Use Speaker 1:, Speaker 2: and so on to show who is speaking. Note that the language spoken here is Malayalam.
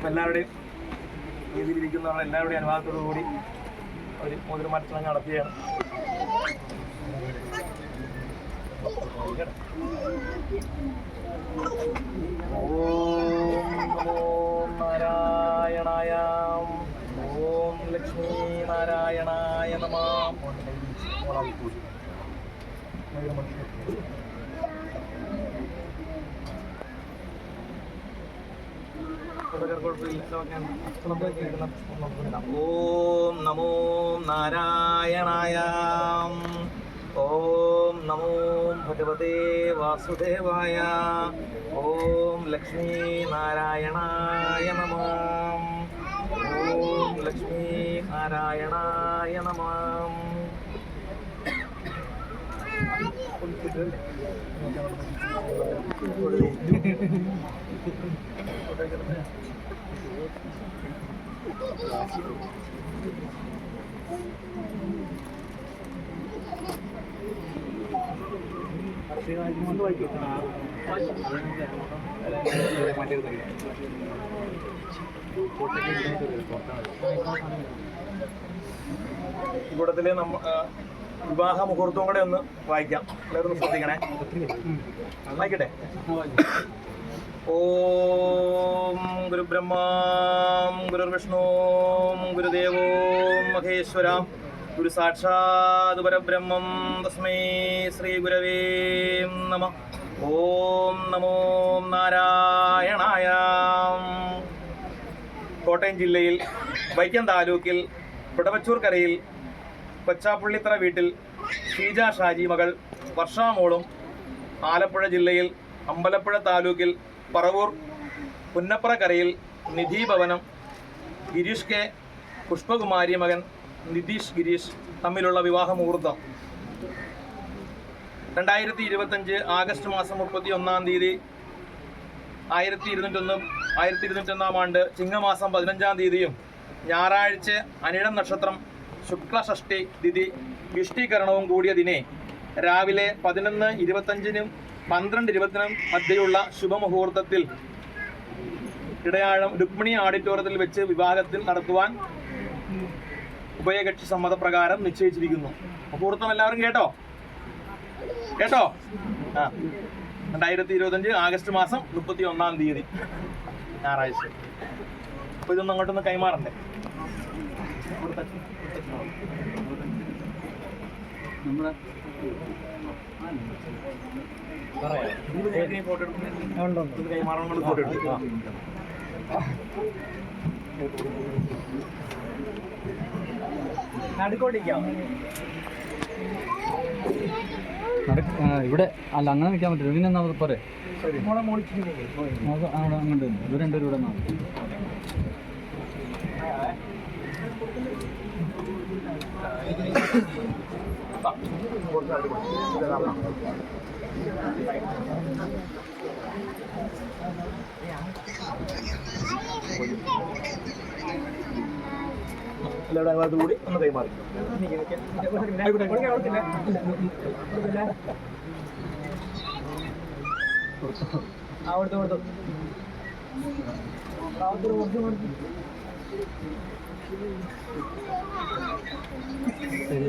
Speaker 1: എല്ലാവരുടെയും രീതിയിലിരിക്കുന്നവരുടെ എല്ലാവരുടെയും അനുവാദത്തോടുകൂടി ഒരു മോതിരമാറ്റ ചടങ്ങ് നടത്തുകയാണ്. ഓം നമോ നാരായണായ, ഓം ലക്ഷ്മീ നാരായണായ നമഃ. ഓം നമോ നാരായണായ, ഓം നമോ ഭഗവതേ വാസുദേവായ, ഓം ലക്ഷ്മീ നാരായണായ നമഃ, ഓം ലക്ഷ്മീ നാരായണായ നമഃ. കൂട്ടത്തില് വിവാഹ മുഹൂർത്തവും കൂടെ ഒന്ന് വായിക്കാം. എല്ലാവരും ശ്രദ്ധിക്കണേ. വായിക്കട്ടെ. ഓം ഗുരുബ്രഹ്മാം ഗുരുർവിഷ്ണും ഗുരുദേവോം മഹേശ്വരാം ഗുരു സാക്ഷാത് പരബ്രഹ്മം തസ്മൈ ശ്രീ ഗുരവേ നമഃ. ഓം നമോ നാരായണായ. കോട്ടയം ജില്ലയിൽ വൈക്കം താലൂക്കിൽ പിടവച്ചൂർ കരയിൽ കൊച്ചാപ്പള്ളിത്തറ വീട്ടിൽ ഷീജ ഷാജി മകൾ വർഷാമോളും, ആലപ്പുഴ ജില്ലയിൽ അമ്പലപ്പുഴ താലൂക്കിൽ പറവൂർ പുന്നപ്പുറ കരയിൽ നിധി ഭവനം ഗിരീഷ് കെ പുഷ്പകുമാരി മകൻ നിതീഷ് ഗിരീഷ് തമ്മിലുള്ള വിവാഹ മുഹൂർത്തം 2025 ആഗസ്റ്റ് മാസം 31 തീയതി 1201 ആണ്ട് ചിങ്ങമാസം 15 തീയതിയും ഞായറാഴ്ച അനിഴം നക്ഷത്രം ശുക്ലഷഷ്ടി തിഥി വിഷ്ടികരണവും കൂടിയ ദിനെ രാവിലെ 11:25 12:20 മധ്യയുള്ള ശുഭമുഹൂർത്തത്തിൽ ഇടയാഴം രുക്മിണി ഓഡിറ്റോറിയത്തിൽ വെച്ച് വിവാഹത്തിൽ നടത്തുവാൻ ഉഭയകക്ഷി സമ്മതപ്രകാരം നിശ്ചയിച്ചിരിക്കുന്നു. മുഹൂർത്തം എല്ലാവരും കേട്ടോ? 2025 ആഗസ്റ്റ് മാസം 31 തീയതി ഞായറാഴ്ച. അപ്പൊ ഇതൊന്നും അങ്ങോട്ടൊന്ന് കൈമാറണ്ടേ? കൈമാറാൻ കൊണ്ട് ഫോട്ടോ എടുക്കും.
Speaker 2: ഇവിടെ അല്ല, അങ്ങനെ നിൽക്കാൻ പറ്റില്ല. പിന്നെ എന്നാ പോരെ, അങ്ങോട്ട് ഇവർ രണ്ടുപേരും ഇവിടെ
Speaker 1: എല്ലാവരുടെ അനുവാദത്തോടു കൂടി ഒന്ന് കൈമാറി. ശരി,